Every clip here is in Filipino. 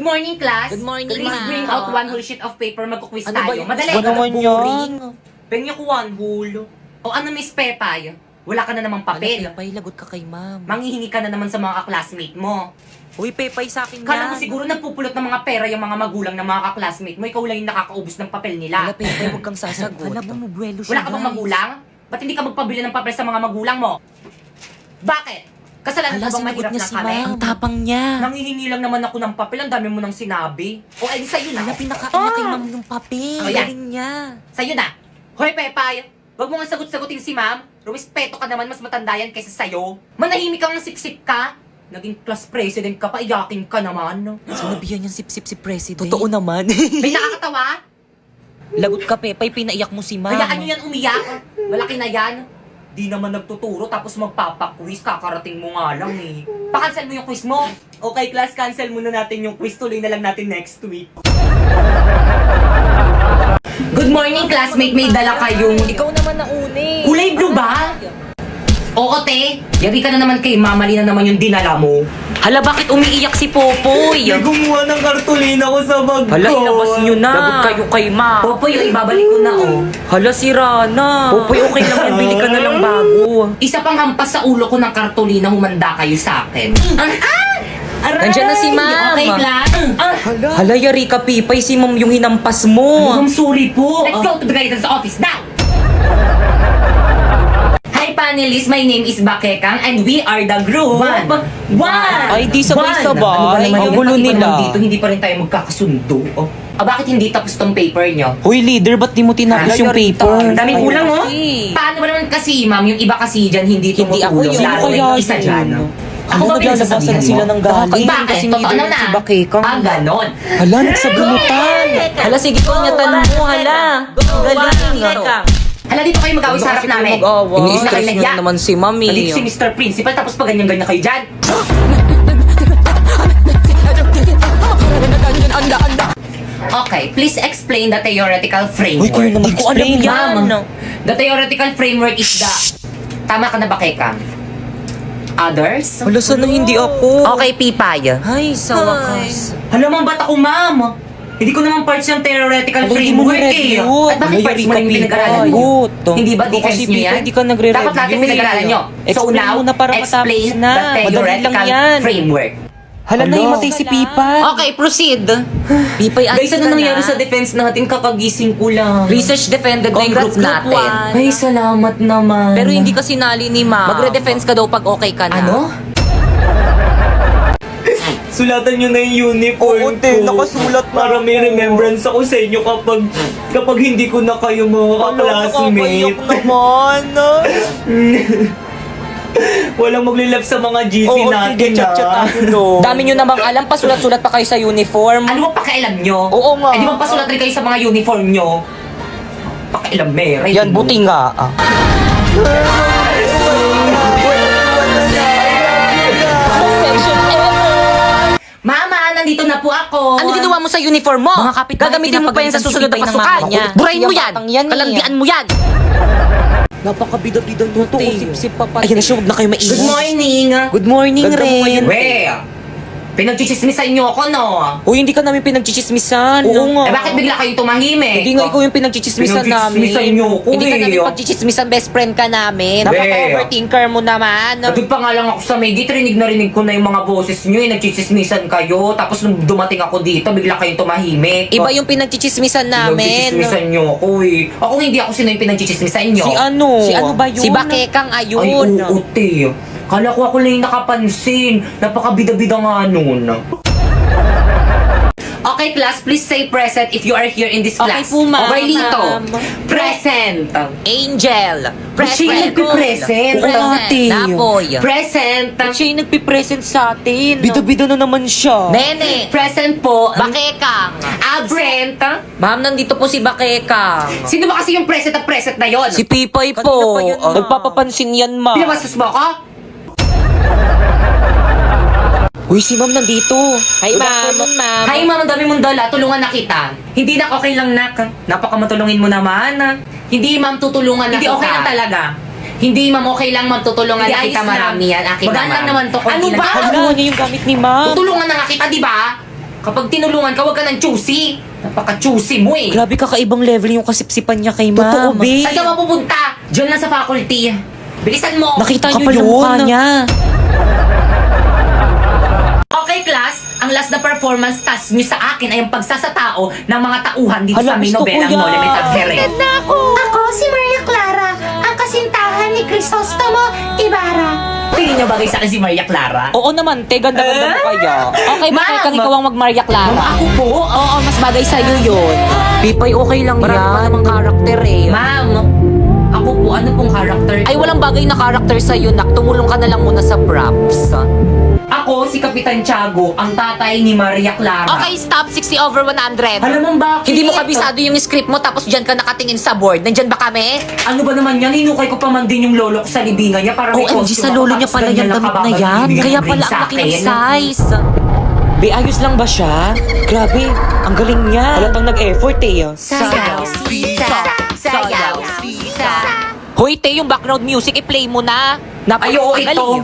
morning, class. Good morning, Please ma'am. bring out one whole sheet of paper. Magkuquiz Ano ba tayo. yun? Madali. Ano naman Boring. yan? Pengyo ko one whole. O ano, Miss Pepay? Wala ka na namang papel. Pepay, lagot ka kay ma'am. Manghihingi ka na naman sa mga classmate mo. Uy, Pepay sa akin Kala mo siguro nagpupulot ng mga pera yung mga magulang ng mga classmate mo. Ikaw lang yung nakakaubos ng papel nila. Wala, Pepay, huwag kang sasagot. Alam mo, buwelo siya, Wala ka bang magulang? Ba't hindi ka magpabili ng papel sa mga magulang mo? Bakit? Kasalanan Hala, ko bang sinagot mahirap niya na si kami? ma'am. Ang tapang niya. Nanghihingi lang naman ako ng papel. Ang dami mo nang sinabi. O, eh, sa'yo na. Hala, pinakain niya kay ma'am yung papel. Oh, yan. Galing niya. Sa'yo na. Hoy, Pepay. Huwag mo nga sagot-sagutin si ma'am. Rumispeto ka naman, mas matanda yan kaysa sa'yo. Manahimik kang siksik ka. Naging class president ka pa, iyaking ka naman. Sinabihan niyang sip-sip si President. Totoo naman. May nakakatawa? Lagot ka, Pepay. Pinaiyak mo si ma'am. Hayaan nyo yan umiyak. Malaki na yan. Di naman nagtuturo tapos magpapaquiz. Kakarating mo nga lang eh. Pa-cancel mo yung quiz mo. Okay, class, cancel muna natin yung quiz. Tuloy na lang natin next week. Good morning, classmate. May dala kayong... Ikaw naman na uni. Kulay blue ba? Oo, te. Yari ka na naman kay Mama, na naman yung dinala mo. Hala, bakit umiiyak si Popoy? gumawa ng kartolina ko sa bag Hala, ilabas niyo na. Lagot kayo kay ma. Popoy, yung ibabalik ko na, oh. Hala, si Rana. Popoy, okay lang yan. Bili ka na lang bago. Isa pang hampas sa ulo ko ng kartolina, humanda kayo sa akin. Nandiyan na si ma'am. Okay, class. Hala, yari ka, Pipay. Si ma'am yung hinampas mo. I'm sorry po. Let's go to the guidance office now. Hi, panelists. My name is Bakekang and we are the group. One. Ay, di sabay-sabay. Ano ba naman Ang yun? gulo Bakit pa nila. naman dito, hindi pa rin tayo magkakasundo. Oh. Bakit hindi tapos tong paper nyo? Hoy, leader, ba't di mo tinapos yung paper? Daming kulang, oh. Kasi. Paano ba naman kasi, ma'am, yung iba kasi dyan hindi Hindi ako tumutulong. yun. Lalo na yung isa dyan. Ako ba pinagsasabihan sila ng galing? Bakit? Kasi Totoo leader na. si Bakekang. Ganon. Hala, nagsabunutan. Hala, sige ko niya mo, hala. Galing. Hala, dito kayo mag-away sa harap namin. Ini-stress niya naman si mami. Nandito si Mr. Principal, tapos pa ganyan-ganyan kayo dyan. Okay, please explain the theoretical framework. Uy, kayo naman explain yan. Ma'am, the theoretical framework is the... Tama ka na ba, Keka? Others? Hala, sana hindi ako. Okay, Pipay. Ay, sa wakas. Hala, ma'am, ba't ako, ma'am? Hindi ko naman parts yung theoretical Hala, hindi mo framework eh. na-review. At bakit Hala, parts yari mo ka, yung pinag-aralan Pipay. nyo? Ito. Hindi ba Ito defense kasi, nyo Pipay, yan? hindi ka nagre-review Dapat natin pinag-aralan nyo. So Explain now, mo na para matapos explain na. the Madali lang theoretical yan. framework. Hala, nahimatay si Pipay. Okay, proceed. Pipay, Guys, ano nangyari sa defense natin? Kakagising ko lang. Research defended na yung group natin. Ay, salamat naman. Pero hindi ka sinali ni Ma. Magre-defense ka daw pag okay ka na. Ano? Sulatan nyo na yung uniform Oo, te, nakasulat na para may ako. remembrance ako sa inyo kapag hindi ko na kayo mga classmate. naman. Walang maglilap sa mga GC natin, no. Dami nyo namang alam, pasulat-sulat pa kayo sa uniform. Ano ba pakialam nyo? Oo nga. Eh di ba pasulat rin kayo sa mga uniform nyo? Pakialam, Mary. Yan, buti nga. Mama, nandito na po ako. Ano ginawa mo sa uniform mo? Mga kapit gagamitin mo pa yan sa susunod na pasukan niya. Burahin mo yan. Kalandian mo yan. Napakabida-bida nyo to. Sip-sip pa pa. Ayun na siya, huwag na kayo maingay. Good morning. Good morning, Ren. Well, pinagchichismisan nyo ako, no? Uy, hindi ka namin pinagchichismisan. Oo nga. Eh bakit bigla kayong tumahimik? Hindi nga ikaw yung pinagchichismisan namin. Pinagchichismisan nyo ako, Hindi ka eh. namin pagchichismisan, best friend ka namin. Be. Napaka-overthinker mo naman. Nagpag pa nga lang ako sa may gate, rinig na rinig ko na yung mga boses nyo, nagchichismisan kayo. Tapos nung dumating ako dito, bigla kayong tumahimik. Iba yung pinagchichismisan namin. Pinagchichismisan nyo ako eh. Ako hindi ako sino yung pinagchichismisan nyo. Si ano? Si ano ba yun? Si Bakekang ayun. Ay, oo, te. Kala ko ako lang yung nakapansin. Napakabida-bida nga nun. Okay, class, please say present if you are here in this Okay class. po, ma'am. Okay, Lito. Ma'am. Present. Angel. Ba't siya yung nagpipresent? Oo, ate. Napoy. Present. Siya yung nagpipresent sa atin. Bida-bida na naman siya. Nene. Present po. Bakekang. Absent. Ma'am, nandito po si Bakekang. Sino ba kasi yung present na yon? Si Pipay po. Nagpapapansin yan, ma'am. Pinabastos mo ako? Uy, si ma'am nandito. Hi, ma'am. Hi, ma'am, ang dami mong dala. Tulungan na kita. Hindi na okay lang, nak. Napakamatulungin mo naman. Hindi, ma'am, tutulungan na kita. Hindi, okay lang talaga. Hindi, ma'am, okay lang, ma'am. Tutulungan na kita, marami yan. Akin Magaan lang naman to. Ano ba? Ano niya yung gamit ni ma'am? Tutulungan na nga kita, di ba? Kapag tinulungan ka, huwag ka ng choosy. Napaka-choosy mo eh. Grabe kakaibang level yung kasipsipan niya kay ma'am. Totoo, babe. Saan ka mapupunta? Diyan lang sa faculty. Bilisan mo. Nakita niyo Kapal ng yung mukha mukha niya. Okay, class. Ang last na performance task nyo sa akin ay ang pagsasatao ng mga tauhan dito Hala, sa aming gusto ko nobelang yan. No Limit at Fere. Ako si Maria Clara, ang kasintahan ni Crisostomo Ibarra. Tingin niyo bagay sa akin si Maria Clara? Oo naman, te. Ganda-ganda mo kaya. Okay, bakit Ma'am. kang ikaw ang mag-Maria Clara? Ako po? Oo, mas bagay sa'yo yun. Pipay, okay lang Marami yan. pa namang karakter eh. Ma'am, ako po, ano pong character? Ay, walang bagay na karakter sa'yo, nak. Tumulong ka na lang muna sa props. Ako, si Kapitan Tiago, ang tatay ni Maria Clara. Okay, stop. 60 over 100. Alam mo bakit? Hindi mo kabisado yung script mo tapos dyan ka nakatingin sa board. Nandyan ba kami? Ano ba naman yan? Hinukay ko pa man din yung lolo ko sa libingan niya para may OMG, costume sa ako, lolo niya tapos pala ganyan yung lang damit na kababa, yan. bibigyan Kaya ng pala green ang sa laki ng akin. size. Be, ayos lang ba siya? Grabe, ang galing niya. Halatang nag-effort eh. Sayaw, sisa, sayaw, sisa. Hoy, te, yung background music, i-play mo na. Ay, oo, Ang ito. galing.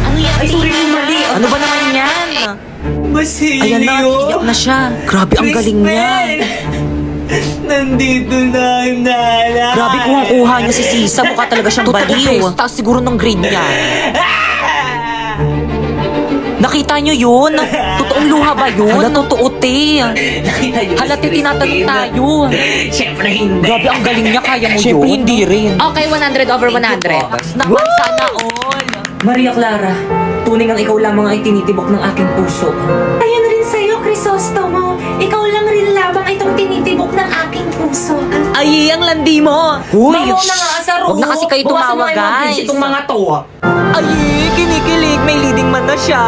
Ano yan? Ay, sorry yung mali. Ano ba naman yan? Basilio. Ayan na, iyak na siya. Grabe, ang galing niya. Nandito na yung nanay. Grabe kung ang kuha niya si Sisa, mukha talaga siyang baliw. Tapos siguro ng grade niya. Nakita niyo yun? Totoong luha ba yun? Hala, totoo, te. Nakita niyo Hala, te, si tinatanong Christine? tayo. Siyempre hindi. Grabe, ang galing niya. Kaya mo Siyempre, yun? hindi rin. Okay, 100 over 100. Naman, sana all. Maria Clara, tunay ang ikaw lamang ay tinitibok ng aking puso. Ayun rin sa'yo, Crisostomo. Ikaw lang rin lamang itong tinitibok ng aking puso. Ay, ang landi mo. Uy, Mamo na nga, Saro. Huwag na kasi kayo Bawasan tumawa, mo yung mga guys. kids itong mga to. Ay, kinikilig. May leading man na siya.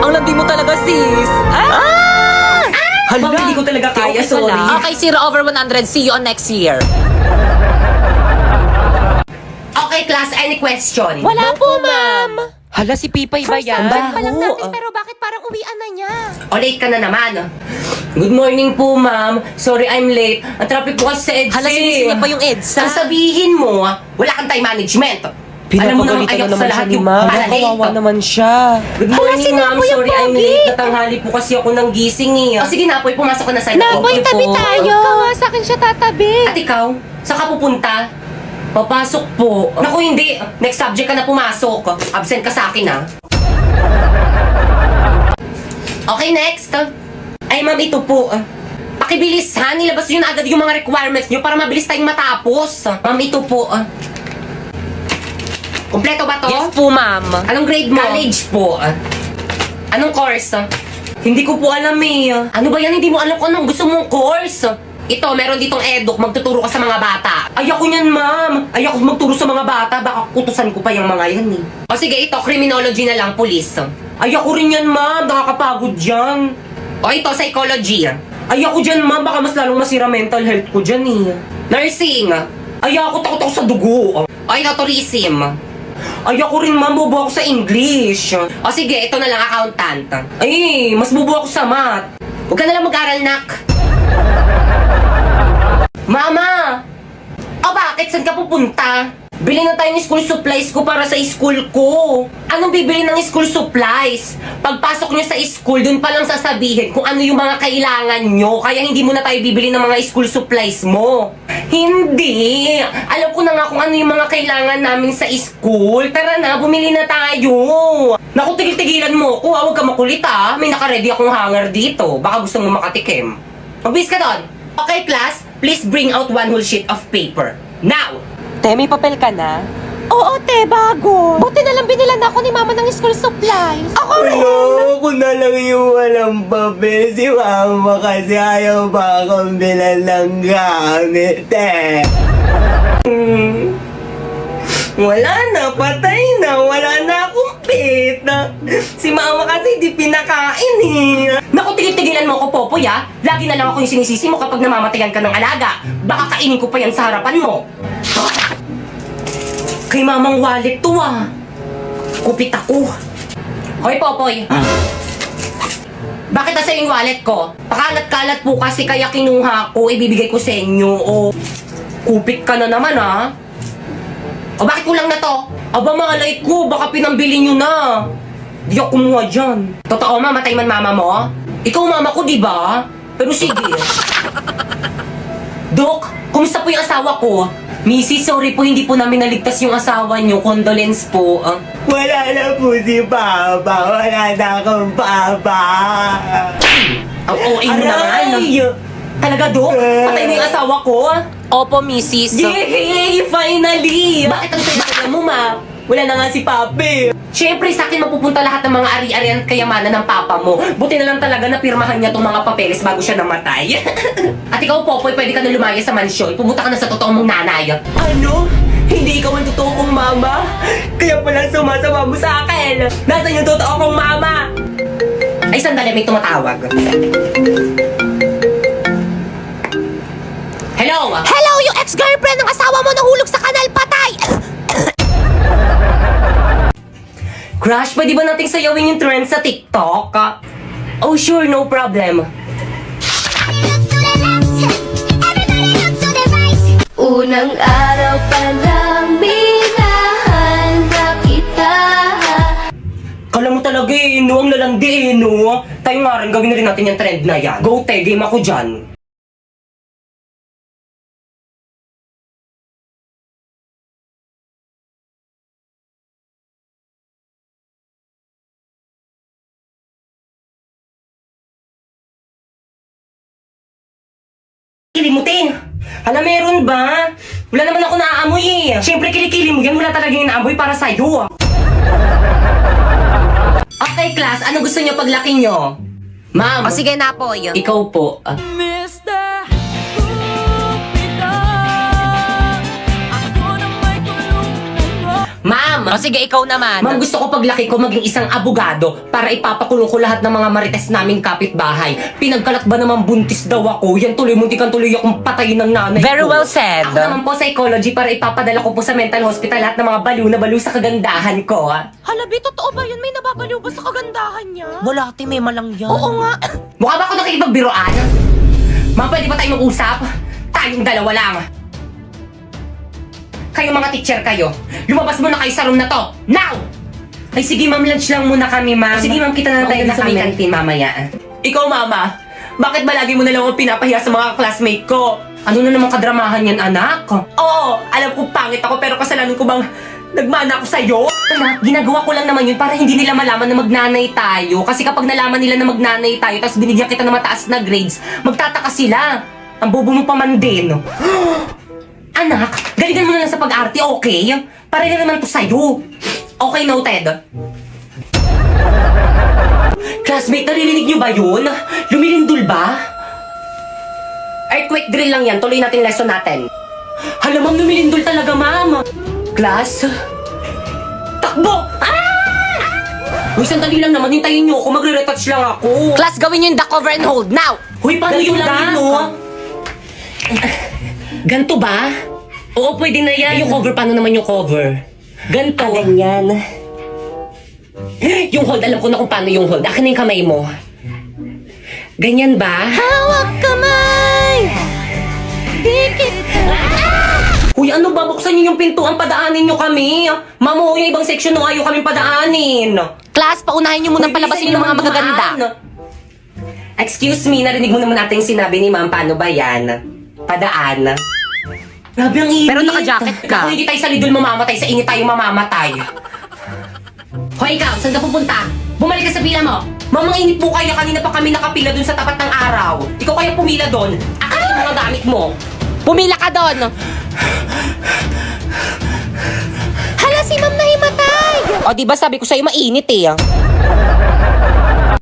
Ang landi mo talaga, sis. Ah! Ma'am, hindi ko talaga kaya, Okay, sorry. Okay, 0 over 100. See you on next year. Okay, class, any question? Wala po, ma'am. Hala, si Pipay ba yan? pa lang natin, Baho. pero bakit parang uwian na niya? O, late ka na naman. Good morning po, ma'am. Sorry, I'm late. Ang traffic po kasi sa EDSA. Hala, sinisi niya pa yung EDSA. Ang sabihin mo, wala kang time management. Alam mo naman, Pinapagalitan ayaw na ko sa naman siya lahat ni yung ma'am. para-late. Kawawa naman siya. Good morning, sino ma'am. po yung Sorry, I'm pogi? late. Natanghali po kasi ako ng gising eh. O sige, Napoy, pumasok ka na sa loob. Napoy, tabi tayo. Ikaw sa akin siya tatabi. At ikaw, saan ka pupunta? Papasok po. Naku, hindi. Next subject ka na pumasok. Absent ka sa akin, ha? Okay, next. Ay, ma'am, ito po. Pakibilis, ha? Nilabas nyo na agad yung mga requirements nyo para mabilis tayong matapos. Ma'am, ito po. Kompleto ba to? Yes po, ma'am. Anong grade mo? College po. Anong course? Hindi ko po alam eh. Ano ba yan? Hindi mo alam kung anong gusto mong course. Ito, meron ditong eduk. Magtuturo ka sa mga bata. Ayoko niyan, ma'am. Ayoko magturo sa mga bata. Baka kutusan ko pa yung mga yan eh. O sige, ito, criminology na lang, police. Ayoko rin yan, ma'am. Nakakapagod yan. O ito, psychology. Ayoko dyan, ma'am. Baka mas lalong masira mental health ko dyan eh. Nursing. Ayoko, takot ako sa dugo. O ito, tourism. Ayoko rin, ma'am. Bobo ako sa English. O sige, ito na lang, accountant. Ay, mas bobo ako sa math. Huwag ka na lang mag-aral, nak. Mama! O bakit? Saan ka pupunta? Bili na tayo ng school supplies ko para sa school ko. Anong bibili ng school supplies? Pagpasok nyo sa school, dun pa lang sasabihin kung ano yung mga kailangan nyo. Kaya hindi mo na tayo bibili ng mga school supplies mo. Hindi! Alam ko na nga kung ano yung mga kailangan namin sa school. Tara na, bumili na tayo. Naku, tigil-tigilan mo ko. Huwag ka makulit ha. May nakaready akong hanger dito. Baka gusto mo makatikim. Magbis ka doon. Okay, class, please bring out one whole sheet of paper. Now! Te, may papel ka na? Oo, te, bago. Buti na lang binilan ako ni mama ng school supplies. Ako rin. Ako na lang yung walang papel. Si mama kasi ayaw pa akong bilan ng gamit eh. Wala na, patay na. Wala na akong pita. Si mama kasi di pinakain eh. Naku, tigil-tigilan mo ako, Popoy, ha? Lagi na lang ako yung sinisisi mo kapag namamatayan ka ng alaga. Baka kainin ko pa yan sa harapan mo. Kay mamang wallet to, ah. Kupit ako. Hoy, Popoy. Bakit nasa yung wallet ko? Pakalat-kalat po kasi kaya kinuha ko, ibibigay ko sa inyo. O, kupit ka na naman, ha? O bakit kulang na to? Aba, malay ko, baka pinambili nyo na. Di ako kumuha dyan. Totoo, mamatay man mama mo? Ikaw mama ko, di ba? Pero sige. Dok, kumusta po yung asawa ko? Mrs., sorry po, hindi po namin naligtas yung asawa niyo. Condolence po. Wala na po si Papa. Wala na akong Papa. Ang OA mo naman. Talaga, Dok? Patay mo yung asawa ko? Opo, Mrs. Yay! Finally! Bakit ang saya mo, ma? Wala na nga si Papi. Siyempre, sa akin mapupunta lahat ng mga ari-arian kayamanan ng papa mo. Buti na lang talaga na pirmahan niya tong mga papeles bago siya namatay. At ikaw, Popoy, pwede ka na lumaya sa mansyon. Pumunta ka na sa totoong mong nanay. Ano? Hindi ikaw ang totoo kong mama? Kaya pala sumasama mo sa akin. Nasaan yung totoo kong mama? Ay, sandali, may tumatawag. Hello? Hello, yung ex-girlfriend ng asawa mo nahulog sa kanal, patay! Crush, pwede ba nating sayawin yung trend sa TikTok? Oh, sure, no problem. Unang araw pa lang minahanda kita. Kala mo talaga eh, no? Ang lalandi eh, no? Tayo nga rin, gawin na rin natin yung trend na yan. Go, te, game ako dyan. Kilimutin! Hala, meron ba? Wala naman ako naaamoy eh. Siyempre, kilikili mo yan. Wala talaga yung naamoy para sa'yo. Okay, class. Ano gusto niyo paglaki niyo? Ma'am. O sige na po, yun. Ikaw po. Mr. Cupido, ako na may tulungan. Ma'am. O sige, ikaw naman. Ma'am, gusto ko paglaki ko maging isang abogado para ipapakulong ko lahat ng mga marites naming kapitbahay. Pinagkalat ba naman buntis daw ako? Yan tuloy, muntikan tuloy akong patayin ng nanay Very ko. well said. Ako naman po psychology para ipapadala ko po sa mental hospital lahat ng mga baliw na baliw sa kagandahan ko. Halabi, totoo ba yun? May nababaliw ba sa kagandahan niya? Wala, ate, may malang yan. Oo nga. Mukha ba ako nakikipagbiroan? Ma'am, pwede ba tayo mag-usap? Tayong dalawa lang. Kayo mga teacher kayo, lumabas muna kayo sa room na to. Now! Ay sige ma'am, lunch lang muna kami ma'am. Sige ma'am, kita na tayo sa may canteen mamaya. Ikaw mama, bakit ba lagi mo na lang ako pinapahiya sa mga classmate ko? Ano na naman kadramahan yan anak? Oo, alam ko pangit ako pero kasalanan ko bang nagmana ako sa'yo? Anak, ginagawa ko lang naman yun para hindi nila malaman na magnanay tayo. Kasi kapag nalaman nila na magnanay tayo tapos binigyan kita ng mataas na grades, magtataka sila. Ang bobo mo pa man din. Anak, galingan mo na lang sa pag-arte, okay? Para na naman to sa'yo. Okay, noted. Classmate, naririnig niyo ba yun? Lumilindol ba? Earthquake drill lang yan. Tuloy natin lesson natin. Hala, ma'am, lumilindol talaga, ma'am. Class? Takbo! Ah! Uy, sandali lang naman. Hintayin niyo ako. Magre-retouch lang ako. Class, gawin nyo yung duck over and hold, now! Huy, paano yung lang no? Ganto ba? Oo, pwede na yan. Yung cover, paano naman yung cover? Ganto. Ganyan. Yung hold, alam ko na kung paano yung hold. Akin na yung kamay mo. Ganyan ba? Hawak kamay. Dikit. Uy, ano ba? Buksan niyo yung pintuan, padaanin niyo kami. Mamo, yung ibang section no, ayaw kami padaanin. Class, paunahin nyo munang Uy, palabasin bilisan yung mga naman magaganda. dumaan. Excuse me, narinig mo naman natin yung sinabi ni ma'am. Paano ba yan? Padaan. Grabe ang init. Pero naka-jacket ka. Kung hindi tayo sa lidol mamamatay, sa init tayo mamamatay. Hoy ikaw, saan ka pupunta? Bumalik ka sa pila mo. Mamang init po kaya, kanina pa kami nakapila dun sa tapat ng araw. Ikaw kaya pumila dun. Akin yung mga gamit mo. Pumila ka doon! Hala, si ma'am nahimatay! O, di ba sabi ko sa'yo mainit eh.